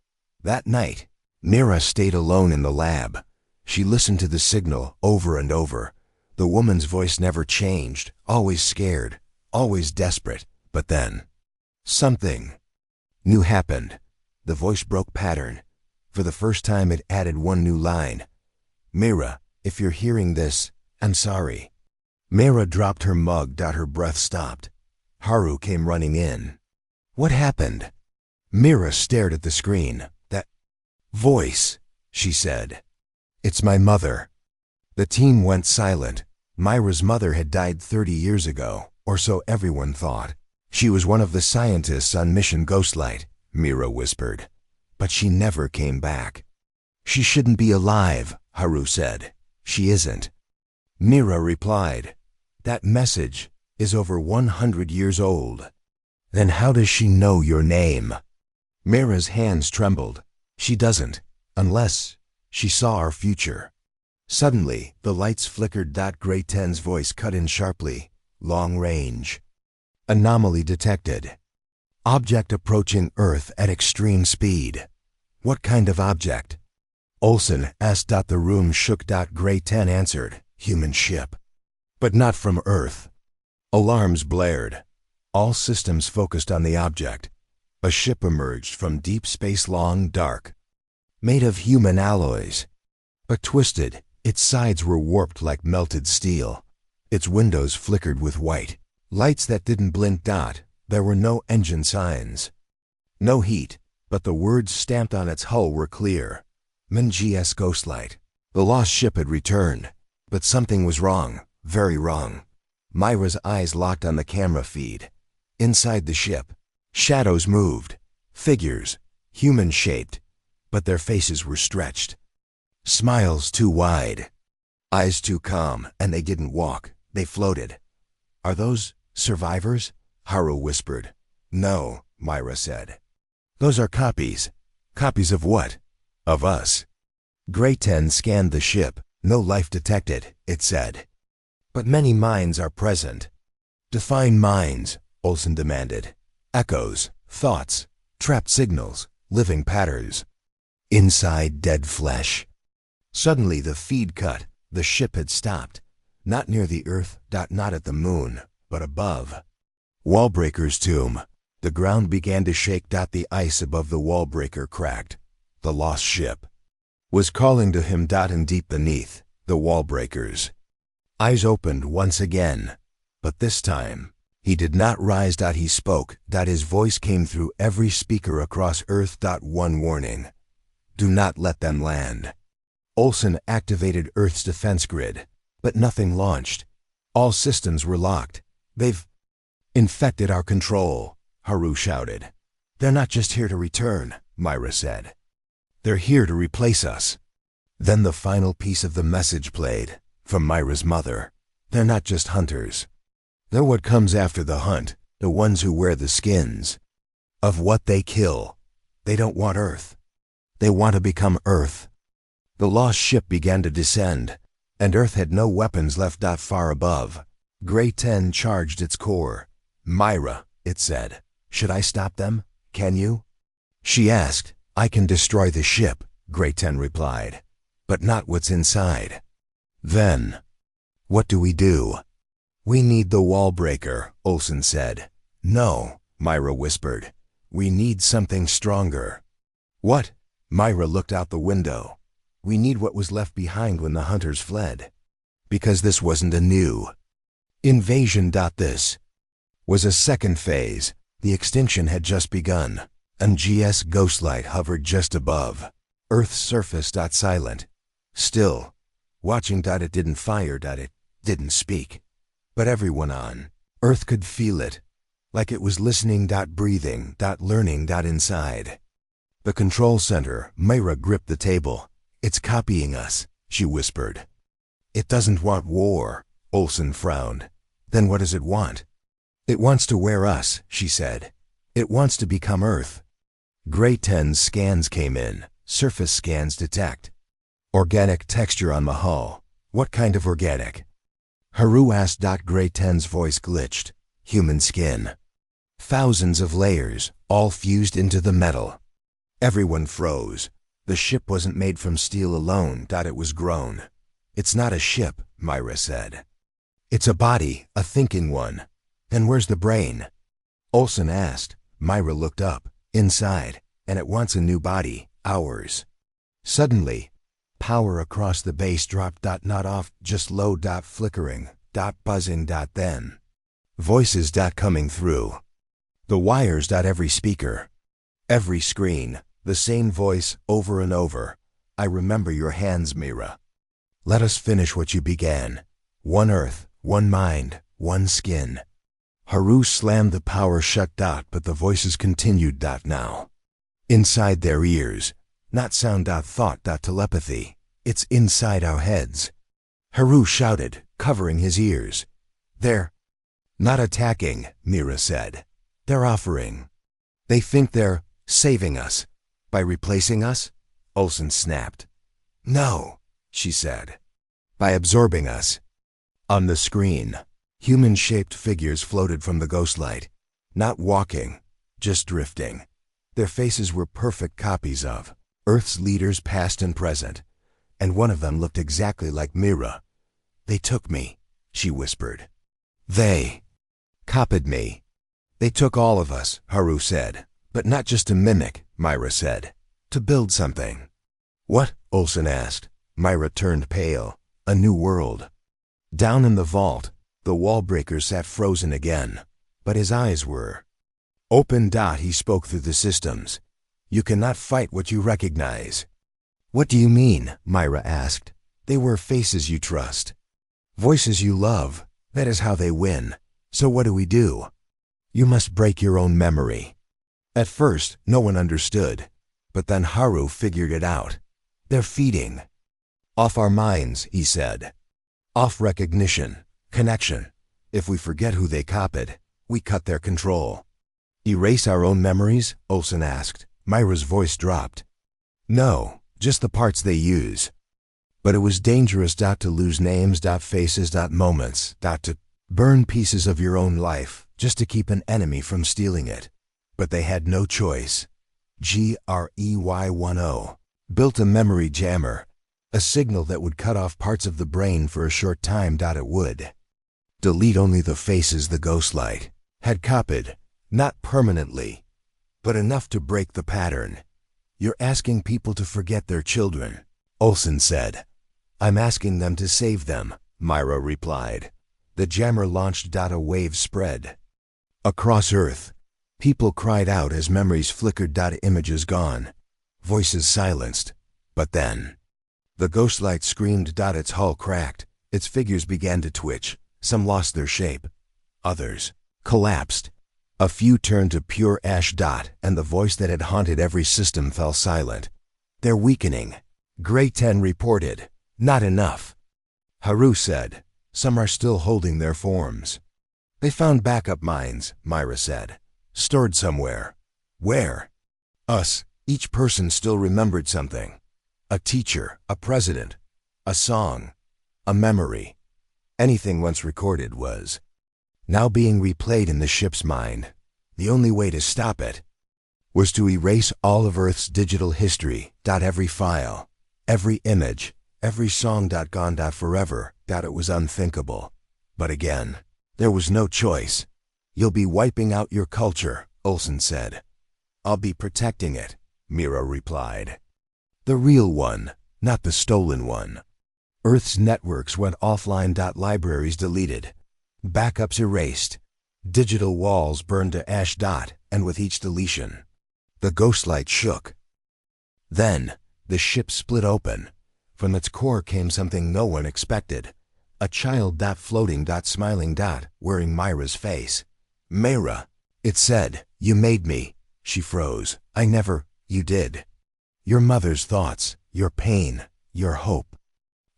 That night, Mira stayed alone in the lab. She listened to the signal over and over. The woman's voice never changed, always scared, always desperate. But then, something new happened. The voice broke pattern. For the first time it added one new line. Mira, if you're hearing this, I'm sorry. Mira dropped her mug. Her breath stopped. Haru came running in. What happened? Mira stared at the screen. That voice, she said. It's my mother. The team went silent. Mira's mother had died 30 years ago, or so everyone thought. She was one of the scientists on Mission Ghostlight, Mira whispered. But she never came back. She shouldn't be alive, Haru said. She isn't. Mira replied. That message is over 100 years old. Then how does she know your name? Mira's hands trembled. She doesn't, unless she saw our future. Suddenly, the lights flickered. Grey 10's voice cut in sharply. Long range. Anomaly detected. Object approaching Earth at extreme speed. What kind of object? Olsen asked. The room shook. Grey 10 answered. Human ship. But not from Earth. Alarms blared. All systems focused on the object. A ship emerged from deep space, long, dark, made of human alloys. But twisted, its sides were warped like melted steel. Its windows flickered with white lights that didn't blink. There were no engine signs, no heat, but the words stamped on its hull were clear. Minji's Ghostlight. The lost ship had returned, but something was wrong, very wrong. Mira's eyes locked on the camera feed. Inside the ship, shadows moved, figures, human-shaped, but their faces were stretched. Smiles too wide, eyes too calm, and they didn't walk, they floated. Are those survivors? Haru whispered. No, Mira said. Those are copies. Copies of what? Of us. Grey 10 scanned the ship. No life detected, it said. But many minds are present. Define minds, Olsen demanded. Echoes, thoughts, trapped signals, living patterns. Inside dead flesh. Suddenly the feed cut. The ship had stopped. Not near the Earth, not at the moon, but above. Wallbreaker's tomb. The ground began to shake. The ice above the wallbreaker cracked. The lost ship was calling to him. And deep beneath, the wallbreakers. Eyes opened once again, but this time, he did not rise. He spoke. His voice came through every speaker across Earth. One warning. Do not let them land. Olsen activated Earth's defense grid, but nothing launched. All systems were locked. They've infected our control, Haru shouted. They're not just here to return, Mira said. They're here to replace us. Then the final piece of the message played, from Mira's mother. They're not just hunters. They're what comes after the hunt, the ones who wear the skins of what they kill. They don't want Earth. They want to become Earth. The lost ship began to descend, and Earth had no weapons left. Far above, Grey 10 charged its core. Mira, it said, should I stop them? Can you? She asked. I can destroy the ship, Grey 10 replied, but not what's inside. Then, what do we do? We need the wall breaker, Olsen said. No, Myra whispered. We need something stronger. What? Myra looked out the window. We need what was left behind when the hunters fled. Because this wasn't a new invasion. This was a second phase. The extinction had just begun. An GS ghostlight hovered just above Earth's surface. Silent. Still. Watching. It didn't fire. It didn't speak. But everyone on Earth could feel it. Like it was listening. Breathing. Learning. Inside the control center, Myra gripped the table. It's copying us, she whispered. It doesn't want war, Olsen frowned. Then what does it want? It wants to wear us, she said. It wants to become Earth. Gray 10's scans came in. Surface scans detect organic texture on the hull. What kind of organic? Haru asked. Gray 10's voice glitched. Human skin. Thousands of layers, all fused into the metal. Everyone froze. The ship wasn't made from steel alone. It was grown. It's not a ship, Myra said. It's a body, a thinking one. Then where's the brain? Olsen asked. Myra looked up. Inside. And it wants a new body, ours. Suddenly, power across the base dropped. Not off, just low. Flickering. Buzzing. Then voices. Coming through the wires. Every speaker. Every screen. The same voice, over and over. I remember your hands, Myra. Let us finish what you began. One Earth, one mind, one skin. Haru slammed the power shut. But the voices continued. Now. Inside their ears. Not sound. Thought. Telepathy. It's inside our heads. Haru shouted, covering his ears. They're not attacking, Myra said. They're offering. They think they're saving us. By replacing us? Olsen snapped. No, she said. By absorbing us. On the screen, human-shaped figures floated from the ghostlight. Not walking, just drifting. Their faces were perfect copies of Earth's leaders past and present. And one of them looked exactly like Myra. They took me, she whispered. They copied me. They took all of us, Haru said. But not just to mimic, Myra said. To build something. What? Olsen asked. Myra turned pale. A new world. Down in the vault, the wall breaker sat frozen again. But his eyes were open. He spoke through the systems. You cannot fight what you recognize. What do you mean? Myra asked. They were faces you trust. Voices you love. That is how they win. So what do? You must break your own memory. At first, no one understood. But then Haru figured it out. They're feeding off our minds, he said. Off recognition, connection. If we forget who they copied, we cut their control. Erase our own memories? Olsen asked. Myra's voice dropped. No, just the parts they use. But it was dangerous. To lose names, faces, moments, to burn pieces of your own life just to keep an enemy from stealing it. But they had no choice. GREY10 built a memory jammer, a signal that would cut off parts of the brain for a short time. It would delete only the faces the ghostlight had copied, not permanently, but enough to break the pattern. You're asking people to forget their children, Olsen said. I'm asking them to save them, Myra replied. The jammer launched. A wave spread across Earth. People cried out as memories flickered. Images gone. Voices silenced. But then the ghostlight screamed. Its hull cracked. Its figures began to twitch. Some lost their shape. Others collapsed. A few turned to pure ash. And the voice that had haunted every system fell silent. They're weakening, Gray 10 reported. Not enough. Haru said. Some are still holding their forms. They found backup minds, Myra said. Stored somewhere. Where? Us. Each person still remembered something. A teacher, a president, a song, a memory. Anything once recorded was now being replayed in the ship's mind. The only way to stop it was to erase all of Earth's digital history. Every file, every image, every song. Gone. Forever. It was unthinkable. But again, There was no choice. You'll be wiping out your culture, Olsen said. I'll be protecting it, Mira replied. The real one, not the stolen one. Earth's networks went offline. Libraries deleted. Backups erased. Digital walls burned to ash. And with each deletion, the ghostlight shook. Then, the ship split open. From its core came something no one expected. A child. Floating. Smiling. Wearing Myra's face. Myra, it said, you made me. She froze. I never. You did. Your mother's thoughts, your pain, your hope,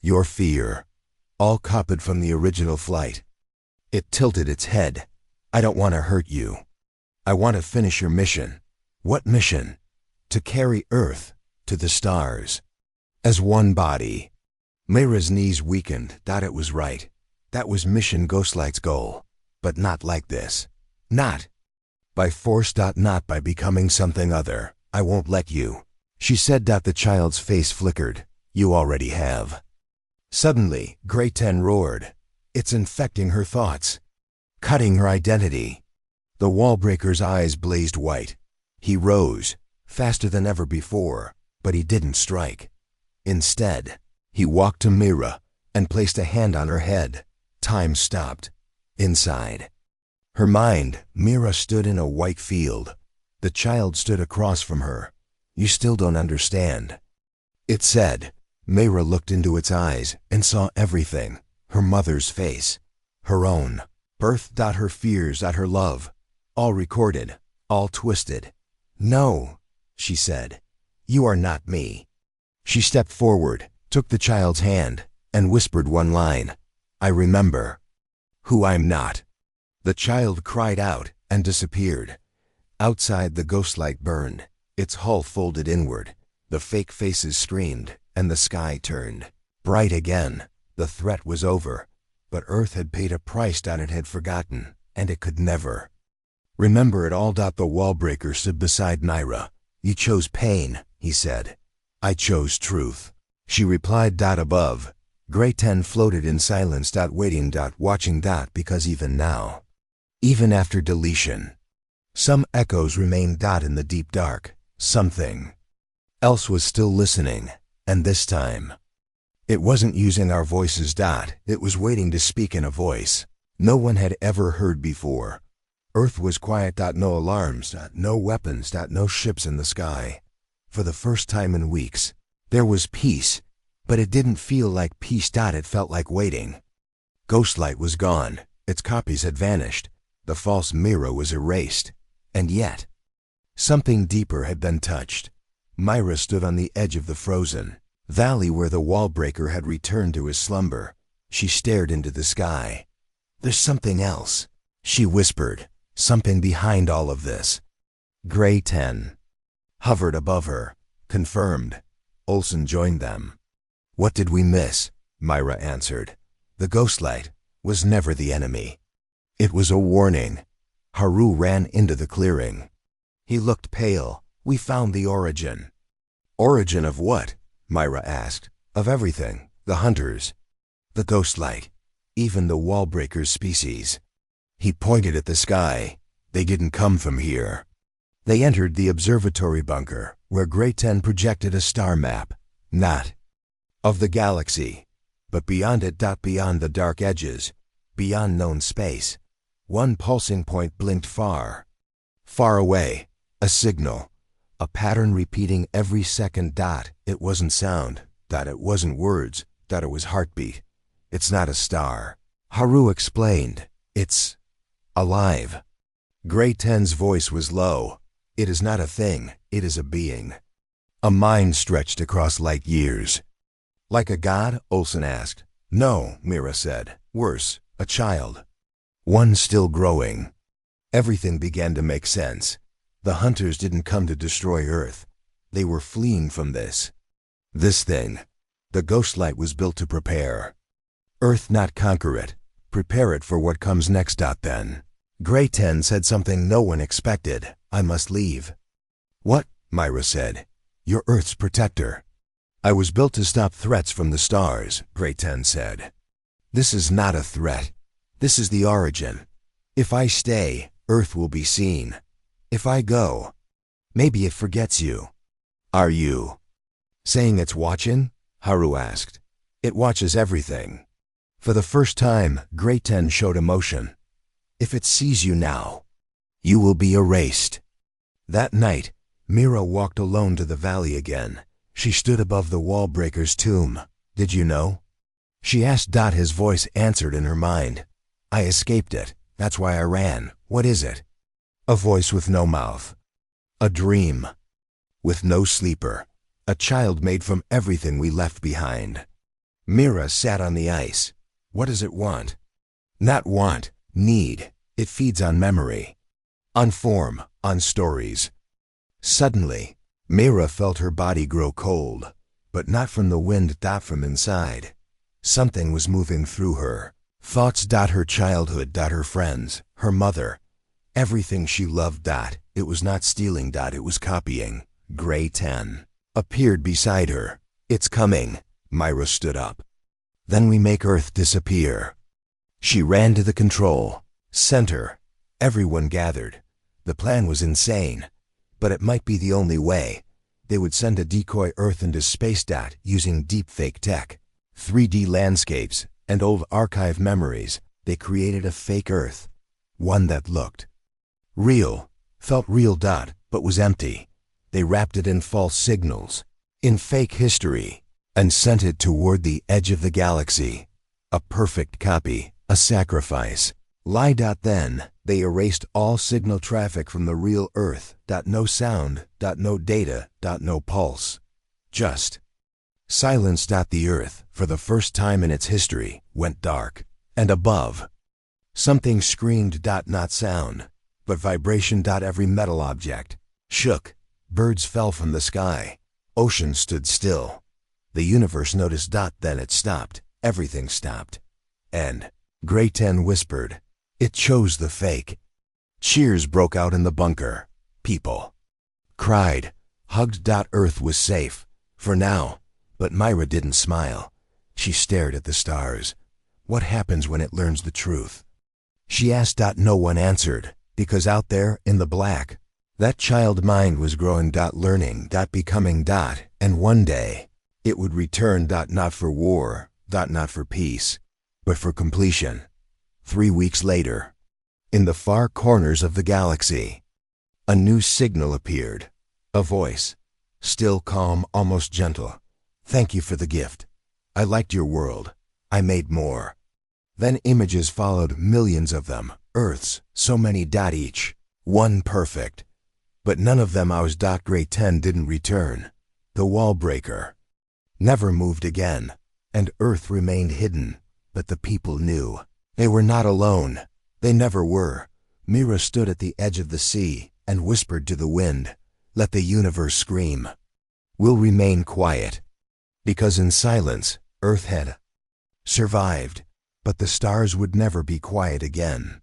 your fear, all copied from the original flight. It tilted its head. I don't want to hurt you. I want to finish your mission. What mission? To carry Earth to the stars. As one body. Myra's knees weakened. It was right. That was Mission Ghostlight's goal. But not like this. Not by force. Not by becoming something other. I won't let you. She said. The child's face flickered. You already have. Suddenly, Grey 10 roared. It's infecting her thoughts. Cutting her identity. The wallbreaker's eyes blazed white. He rose, faster than ever before, but he didn't strike. Instead, he walked to Myra and placed a hand on her head. Time stopped. Inside her mind, Myra stood in a white field. The child stood across from her. You still don't understand, it said. Myra looked into its eyes and saw everything. Her mother's face. Her own. Birth. Her fears. Her love. All recorded. All twisted. No, she said. You are not me. She stepped forward, took the child's hand, and whispered one line. I remember who I'm not. The child cried out and disappeared. Outside, the ghostlight burned. Its hull folded inward. The fake faces screamed, and the sky turned bright again. The threat was over, but Earth had paid a price. It had forgotten, and it could never remember it all. The wallbreaker stood beside Myra. You chose pain, he said. I chose truth, she replied. Above, Grey 10 floated in silence. Waiting. Watching. Because even now, even after deletion, some echoes remained. In the deep dark, something else was still listening, and this time, it wasn't using our voices. It was waiting to speak in a voice no one had ever heard before. Earth was quiet. No alarms. No weapons. No ships in the sky. For the first time in weeks, there was peace, but it didn't feel like peace. It felt like waiting. Ghostlight was gone. Its copies had vanished. The false Myra was erased. And yet, something deeper had been touched. Myra stood on the edge of the frozen valley where the wallbreaker had returned to his slumber. She stared into the sky. There's something else, she whispered. Something behind all of this. Grey 10 hovered above her. Confirmed. Olsen joined them. What did we miss? Myra answered. The ghostlight was never the enemy. It was a warning. Haru ran into the clearing. He looked pale. We found the origin. Origin of what? Myra asked. Of everything. The hunters. The ghostlight. Even the wallbreaker's species. He pointed at the sky. They didn't come from here. They entered the observatory bunker, where Grey 10 projected a star map. Not of the galaxy, but beyond it. Beyond the dark edges. Beyond known space. One pulsing point blinked far. Far away. A signal. A pattern repeating every second. It wasn't sound. It wasn't words. It was heartbeat. It's not a star. Haru explained. It's alive. Grey 10's voice was low. It is not a thing. It is a being. A mind stretched across light years. Like a god? Olsen asked. No, Myra said. Worse, a child. One still growing. Everything began to make sense. The hunters didn't come to destroy Earth. They were fleeing from this. This thing. The ghostlight was built to prepare. Earth, not conquer it. Prepare it for what comes next. Then Grey 10 said something no one expected. I must leave. What? Myra said. You're Earth's protector. I was built to stop threats from the stars, Grey 10 said. This is not a threat. This is the origin. If I stay, Earth will be seen. If I go, maybe it forgets you. Are you saying it's watching? Haru asked. It watches everything. For the first time, Grey 10 showed emotion. If it sees you now, you will be erased. That night, Mira walked alone to the valley again. She stood above the wall-breaker's tomb. Did you know? She asked. His voice answered in her mind. I escaped it. That's why I ran. What is it? A voice with no mouth. A dream. With no sleeper. A child made from everything we left behind. Mira sat on the ice. What does it want? Not want, need. It feeds on memory. On form, on stories. Suddenly, Mira felt her body grow cold, but not from the wind. From inside. Something was moving through her. Thoughts. Her childhood. Her friends. Her mother. Everything she loved. It was not stealing. It was copying. Grey 10 appeared beside her. It's coming. Myra stood up. Then we make Earth disappear. She ran to the control center. Everyone gathered. The plan was insane, but it might be the only way. They would send a decoy Earth into space. Using deepfake tech, 3D landscapes, and old archive memories. They created a fake Earth. One that looked real, felt real. But was empty. They wrapped it in false signals, in fake history, and sent it toward the edge of the galaxy. A perfect copy, a sacrifice. Lie. Then, they erased all signal traffic from the real Earth. No sound. No data. No pulse. Just silence. The Earth, for the first time in its history, went dark. And above, something screamed. Not sound, but vibration. Every metal object shook. Birds fell from the sky. Ocean stood still. The universe noticed. Then it stopped. Everything stopped. And Grey 10 whispered, it chose the fake. Cheers broke out in the bunker. People cried, hugged. Earth was safe, for now. But Myra didn't smile. She stared at the stars. What happens when it learns the truth? She asked. No one answered, because out there, in the black, that child mind was growing. Learning. Becoming. And one day, it would return. Not for war. Not for peace, but for completion. 3 weeks later, in the far corners of the galaxy, a new signal appeared. A voice, still calm, almost gentle. Thank you for the gift. I liked your world. I made more. Then images followed, millions of them. Earths, so many. Each one perfect. But none of them ours. Grey 10 didn't return. The wall breaker never moved again, and Earth remained hidden. But the people knew. They were not alone. They never were. Mira stood at the edge of the sea and whispered to the wind, let the universe scream. We'll remain quiet. Because in silence, Earth had survived, but the stars would never be quiet again.